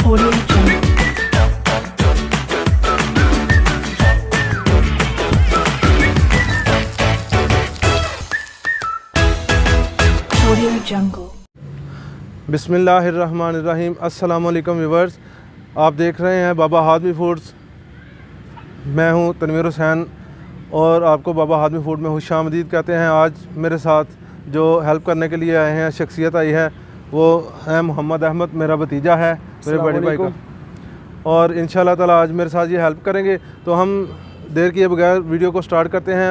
Audio Jungle. Audio Jungle. बिस्मिल्लाहिर्रहमानिर्रहीम। अस्सलाम वालेकुम व्यूअर्स, आप देख रहे हैं बाबा हादमी फूड्स। मैं हूं तनवीर हुसैन और आपको बाबा हादमी फूड में खुशामदीद कहते हैं। आज मेरे साथ जो हेल्प करने के लिए आए हैं, शख्सियत आई है, वो है मोहम्मद अहमद, मेरा भतीजा है, मेरे बड़े भाई का। और इंशाल्लाह ताला आज मेरे साथ ये हेल्प करेंगे। तो हम देर किए बगैर वीडियो को स्टार्ट करते हैं।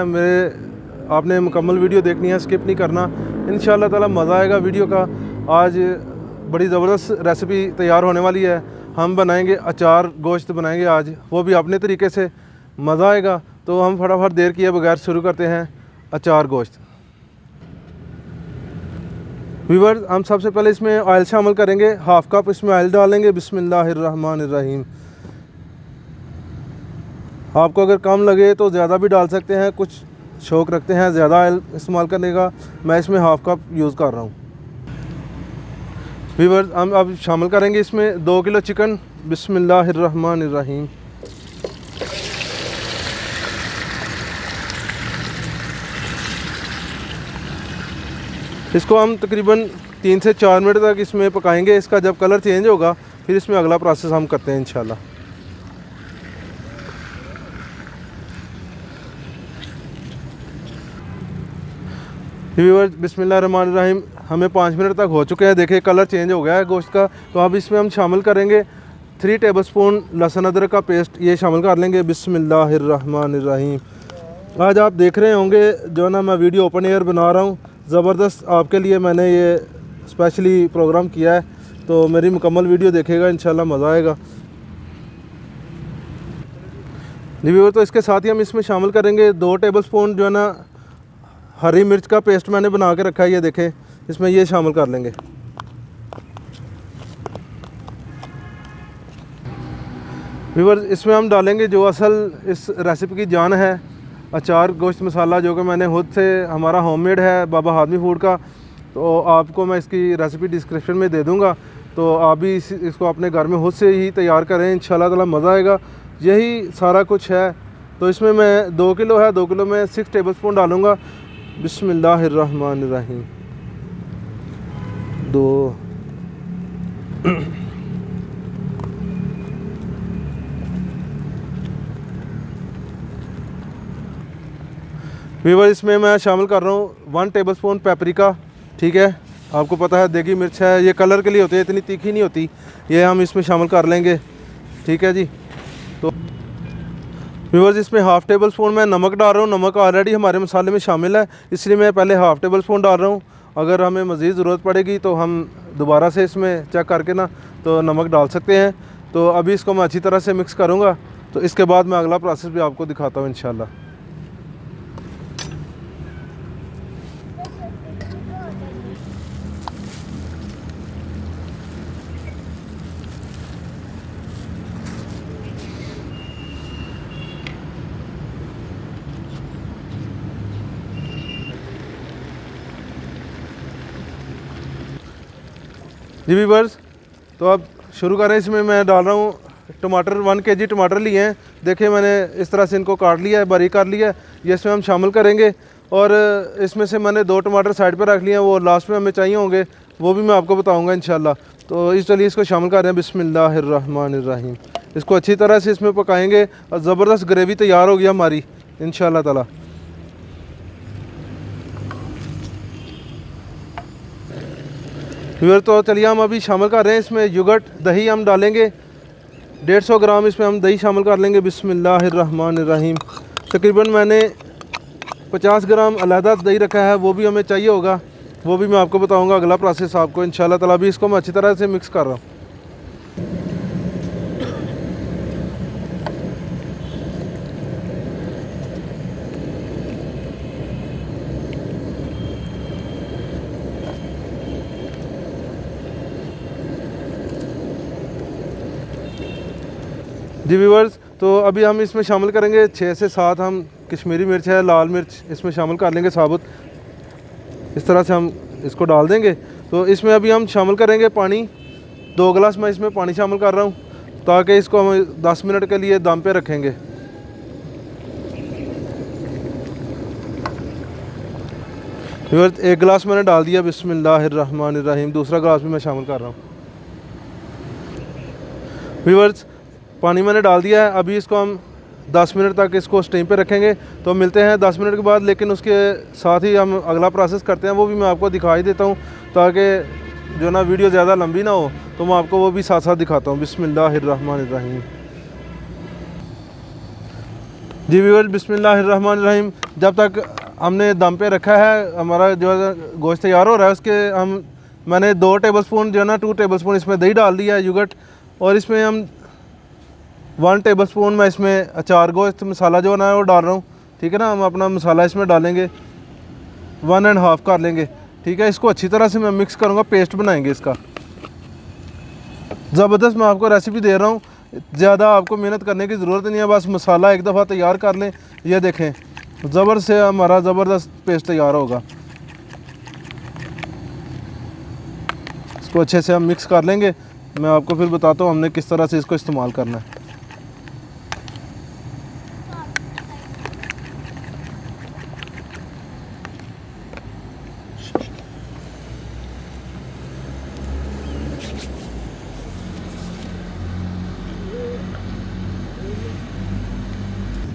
आपने मुकम्मल वीडियो देखनी है, स्किप नहीं करना। इंशाल्लाह ताला मज़ा आएगा वीडियो का। आज बड़ी ज़बरदस्त रेसिपी तैयार होने वाली है। हम बनाएंगे अचार गोश्त बनाएंगे आज, वो भी अपने तरीके से, मज़ा आएगा। तो हम फटाफट देर किए बगैर शुरू करते हैं अचार गोश्त। व्यूअर्स, हम सबसे पहले इसमें ऑयल शामिल करेंगे। हाफ़ कप इसमें ऑयल डालेंगे। बिस्मिल्लाहिर्रहमानिर्रहीम। आपको अगर कम लगे तो ज़्यादा भी डाल सकते हैं, कुछ शौक़ रखते हैं ज़्यादा ऑयल इस्तेमाल करने का। मैं इसमें हाफ़ कप यूज़ कर रहा हूँ। व्यूअर्स, हम अब शामिल करेंगे इसमें 2 किलो चिकन। बिस्मिल्लाहिर्रहमानिर्रहीम। इसको हम तकरीबन 3 से 4 मिनट तक इसमें पकाएंगे। इसका जब कलर चेंज होगा फिर इसमें अगला प्रोसेस हम करते हैं इंशाल्लाह। व्यूअर्स, बिस्मिल्लाहिर्रहमानिर्रहीम, हमें 5 मिनट तक हो चुके हैं। देखिए कलर चेंज हो गया है गोश्त का। तो अब इसमें हम शामिल करेंगे 3 टेबलस्पून लहसुन अदरक का पेस्ट, ये शामिल कर लेंगे। बिस्मिल्लाहिर्रहमानिर्रहीम। आज आप देख रहे होंगे जो ना मैं वीडियो ओपन एयर बना रहा हूँ, ज़बरदस्त आपके लिए मैंने ये स्पेशली प्रोग्राम किया है। तो मेरी मुकम्मल वीडियो देखेगा, इंशाल्लाह मज़ा आएगा। व्यूअर, तो इसके साथ ही हम इसमें शामिल करेंगे 2 टेबलस्पून जो है ना हरी मिर्च का पेस्ट मैंने बना के रखा है, ये देखें, इसमें ये शामिल कर लेंगे। व्यूअर, इसमें हम डालेंगे जो असल इस रेसिपी की जान है, अचार गोश्त मसाला, जो कि मैंने खुद से, हमारा होममेड है बाबा हादमी फूड का। तो आपको मैं इसकी रेसिपी डिस्क्रिप्शन में दे दूंगा। तो आप भी इसको अपने घर में खुद से ही तैयार करें, इंशाल्लाह ताला मज़ा आएगा। यही सारा कुछ है। तो इसमें मैं 2 किलो है, 2 किलो में 6 टेबलस्पून डालूँगा। बिस्मिल्लाहिर्रहमानिर्रहीम। 2 व्यूअर, इसमें मैं शामिल कर रहा हूँ 1 टेबलस्पून पेपरिका। ठीक है, आपको पता है देगी मिर्च है, ये कलर के लिए होती है, इतनी तीखी नहीं होती। ये हम इसमें शामिल कर लेंगे। ठीक है जी। तो व्यूअर्स, इसमें हाफ़ टेबल स्पून मैं नमक डाल रहा हूँ। नमक ऑलरेडी हमारे मसाले में शामिल है, इसलिए मैं पहले हाफ़ टेबल स्पून डाल रहा हूँ। अगर हमें मज़ीद ज़रूरत पड़ेगी तो हम दोबारा से इसमें चेक करके ना तो नमक डाल सकते हैं। तो अभी इसको मैं अच्छी तरह से मिक्स करूँगा। तो इसके बाद मैं अगला प्रोसेस भी आपको दिखाता हूँ इंशाल्लाह। जी व्यूअर्स, तो अब शुरू करें। इसमें मैं डाल रहा हूँ टमाटर। 1 kg टमाटर लिए हैं। देखिए मैंने इस तरह से इनको काट लिया है, बारीक कर लिया है। ये इसमें हम शामिल करेंगे। और इसमें से मैंने 2 टमाटर साइड पर रख लिए हैं, वो लास्ट में हमें चाहिए होंगे, वो भी मैं आपको बताऊँगा इंशाल्लाह। तो इस चलिए इसको शामिल कर रहे हैं। बिस्मिल्लाहिर्रहमानिर्रहीम। इसको अच्छी तरह से इसमें पकाएँगे और ज़बरदस्त ग्रेवी तैयार होगी हमारी इंशाल्लाह ताला। फिर तो चलिए हम अभी शामिल कर रहे हैं इसमें योगर्ट, दही हम डालेंगे। 150 ग्राम इसमें हम दही शामिल कर लेंगे। बिस्मिल्लाहिर्रहमानिर्रहीम। तकरीबन मैंने 50 ग्राम अलहदा दही रखा है, वो भी हमें चाहिए होगा, वो भी मैं आपको बताऊंगा अगला प्रोसेस आपको इंशाल्लाह ताला। भी इसको मैं अच्छी तरह से मिक्स कर रहा हूँ। जी व्यूअर्स, तो अभी हम इसमें शामिल करेंगे 6 से 7 हम कश्मीरी मिर्च है, लाल मिर्च इसमें शामिल कर लेंगे साबुत। इस तरह से हम इसको डाल देंगे। तो इसमें अभी हम शामिल करेंगे पानी। 2 गिलास मैं इसमें पानी शामिल कर रहा हूँ ताकि इसको हम 10 मिनट के लिए दम पे रखेंगे। व्यूअर्स 1 गिलास मैंने डाल दिया, बिस्मिल्लाहिर्रहमानिर्रहीम। दूसरा गिलास भी मैं शामिल कर रहा हूँ। व्यूअर्स पानी मैंने डाल दिया है, अभी इसको हम 10 मिनट तक इसको स्टीम पे रखेंगे। तो मिलते हैं 10 मिनट के बाद, लेकिन उसके साथ ही हम अगला प्रोसेस करते हैं, वो भी मैं आपको दिखाई देता हूँ ताकि जो ना वीडियो ज़्यादा लंबी ना हो, तो मैं आपको वो भी साथ साथ दिखाता हूँ। बिस्मिल्लाहिर्रहमानिर्रहीम। जी व्यूअर्स बिस्मिल्लाहिर्रहमानिर्रहीम। जब तक हमने दम पे रखा है, हमारा जो है गोश्त तैयार हो रहा है, उसके मैंने 2 टेबलस्पून जो है ना 2 टेबलस्पून इसमें दही डाल दिया है, योगर्ट। और इसमें हम 1 टेबलस्पून मैं इसमें अचार गोश्त मसाला जो है ना वो डाल रहा हूँ। ठीक है ना, हम अपना मसाला इसमें डालेंगे, 1 एंड हाफ़ कर लेंगे। ठीक है, इसको अच्छी तरह से मैं मिक्स करूँगा, पेस्ट बनाएंगे इसका। ज़बरदस्त मैं आपको रेसिपी दे रहा हूँ, ज़्यादा आपको मेहनत करने की ज़रूरत नहीं है, बस मसाला एक दफ़ा तैयार कर लें। ये देखें हमारा ज़बरदस्त पेस्ट तैयार होगा। इसको अच्छे से हम मिक्स कर लेंगे। मैं आपको फिर बताता हूँ हमने किस तरह से इसको इस्तेमाल करना है।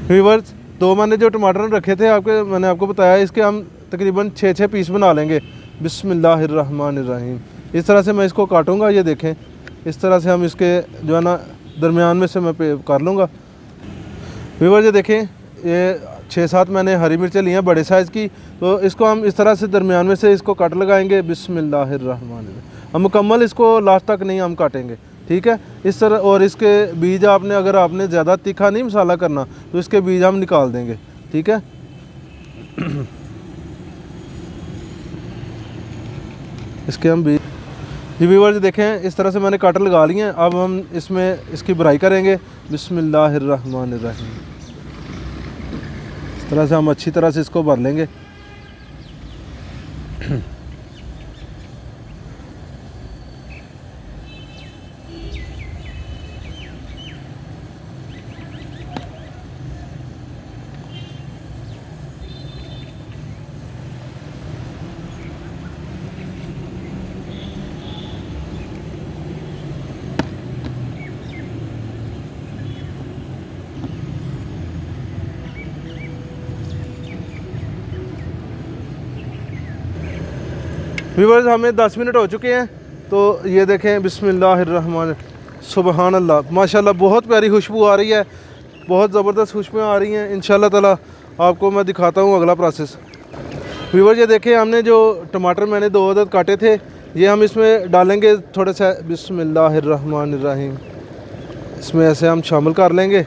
व्यूअर्स 2 मैंने जो टमाटर रखे थे मैंने आपको बताया, इसके हम तकरीबन 6 पीस बना लेंगे। बिस्मिल्लाहिर्रहमानिर्रहीम। इस तरह से मैं इसको काटूंगा, ये देखें, इस तरह से हम इसके जो है ना दरमियान में से मैं कर लूँगा। व्यूअर्स ये देखें, ये 6-7 मैंने हरी मिर्चें ली हैं बड़े साइज़ की, तो इसको हम इस तरह से दरमियान में से इसको कट लगाएंगे। बिस्मिल्लाहिर्रहमानिर्रहीम। हम मुकम्मल इसको लास्ट तक नहीं हम काटेंगे, ठीक है, इस तरह। और इसके बीज अगर आपने ज़्यादा तीखा नहीं मसाला करना, तो इसके बीज हम निकाल देंगे, ठीक है। इसके हम बीज जी व्यूअर्स देखें, इस तरह से मैंने कटर लगा लिए हैं। अब हम इसमें इसकी भराई करेंगे। बिस्मिल्लाहिर्रहमानिर्रहीम। इस तरह से हम अच्छी तरह से इसको भर लेंगे। व्यूअर्स हमें 10 मिनट हो चुके हैं, तो ये देखें, बिस्मिल्लाहिर्रहमान, सुबहान अल्लाह, माशाल्लाह बहुत प्यारी खुशबू आ रही है, बहुत ज़बरदस्त खुशबू आ रही हैं। इंशाल्लाह ताला आपको मैं दिखाता हूँ अगला प्रोसेस। व्यूअर्स ये देखें, हमने जो टमाटर मैंने 2 अदद काटे थे, ये हम इसमें डालेंगे थोड़ा सा। बिस्मिल्लाहिर्रहमानिर्रहीम। इसमें ऐसे हम शामिल कर लेंगे।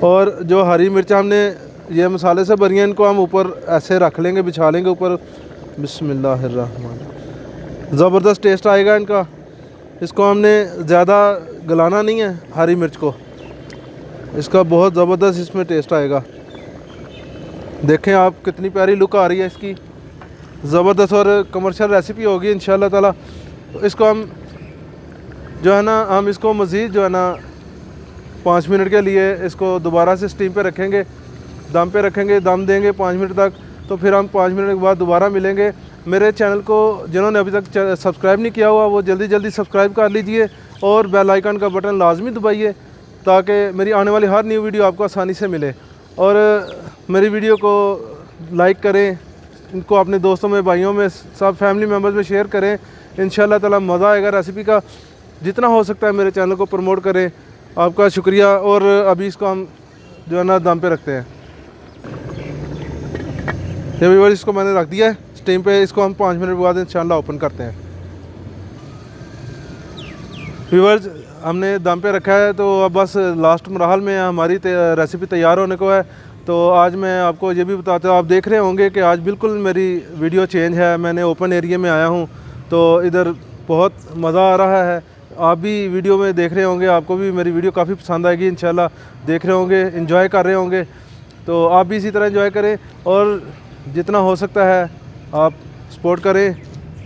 और जो हरी मिर्च हमने ये मसाले से भरी हैं, इनको हम ऊपर ऐसे रख लेंगे, बिछा लेंगे ऊपर। बिस्मिल्लाहिर्रहमान। ज़बरदस्त टेस्ट आएगा इनका। इसको हमने ज़्यादा गलाना नहीं है हरी मिर्च को, इसका बहुत ज़बरदस्त इसमें टेस्ट आएगा। देखें आप कितनी प्यारी लुक आ रही है इसकी, ज़बरदस्त और कमर्शियल रेसिपी होगी इंशाल्लाह ताला। इसको हम जो है ना, हम इसको मज़ीद जो है ना 5 मिनट के लिए इसको दोबारा से स्टीम पे रखेंगे, दम पे रखेंगे, दम देंगे 5 मिनट तक। तो फिर हम 5 मिनट के बाद दोबारा मिलेंगे। मेरे चैनल को जिन्होंने अभी तक सब्सक्राइब नहीं किया हुआ, वो जल्दी जल्दी सब्सक्राइब कर लीजिए और बेल आइकन का बटन लाजमी दबाइए, ताकि मेरी आने वाली हर न्यू वीडियो आपको आसानी से मिले। और मेरी वीडियो को लाइक करें, इनको अपने दोस्तों में, भाइयों में, सब फैमिली मेम्बर्स में शेयर करें। इंशाल्लाह ताला मज़ा आएगा रेसिपी का। जितना हो सकता है मेरे चैनल को प्रमोट करें। आपका शुक्रिया। और अभी इसको हम जो है ना दम पे रखते हैं। ये व्यूअर्स इसको मैंने रख दिया है स्टीम पे। इसको हम 5 मिनट बाद इंशाल्लाह ओपन करते हैं। व्यूअर्स हमने दम पे रखा है, तो अब बस लास्ट मरहल में हमारी रेसिपी तैयार होने को है। तो आज मैं आपको ये भी बताता हूँ, आप देख रहे होंगे कि आज बिल्कुल मेरी वीडियो चेंज है। मैंने ओपन एरिया में आया हूँ, तो इधर बहुत मज़ा आ रहा है। आप भी वीडियो में देख रहे होंगे, आपको भी मेरी वीडियो काफ़ी पसंद आएगी इंशाल्लाह। देख रहे होंगे, एंजॉय कर रहे होंगे, तो आप भी इसी तरह एंजॉय करें और जितना हो सकता है आप सपोर्ट करें।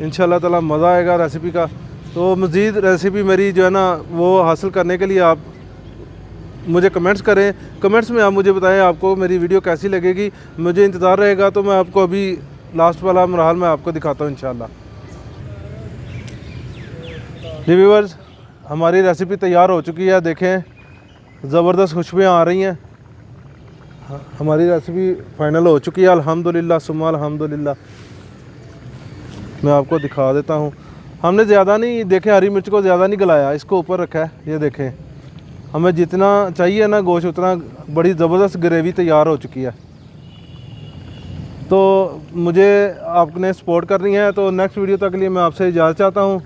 इंशाल्लाह ताला मज़ा आएगा रेसिपी का। तो मज़ीद रेसिपी मेरी जो है ना वो हासिल करने के लिए आप मुझे कमेंट्स करें। कमेंट्स में आप मुझे बताएं आपको मेरी वीडियो कैसी लगेगी। मुझे इंतज़ार रहेगा, तो मैं आपको अभी लास्ट वाला मरहल में आपको दिखाता हूँ इंशाल्लाह। जी व्यूअर्स, हमारी रेसिपी तैयार हो चुकी है। देखें ज़बरदस्त खुशबुएँ आ रही हैं। हमारी रेसिपी फ़ाइनल हो चुकी है अल्हम्दुलिल्लाह सुम्मा अल्हम्दुलिल्लाह। मैं आपको दिखा देता हूँ। हमने ज़्यादा नहीं, देखें हरी मिर्च को ज़्यादा नहीं गलाया, इसको ऊपर रखा है। ये देखें हमें जितना चाहिए ना गोश्त उतना बड़ी ज़बरदस्त ग्रेवी तैयार हो चुकी है। तो मुझे आपने सपोर्ट करनी है, तो नेक्स्ट वीडियो तक के लिए मैं आपसे इजाज़त चाहता हूँ।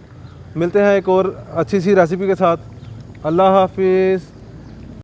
मिलते हैं एक और अच्छी सी रेसिपी के साथ। अल्लाह हाफिज़।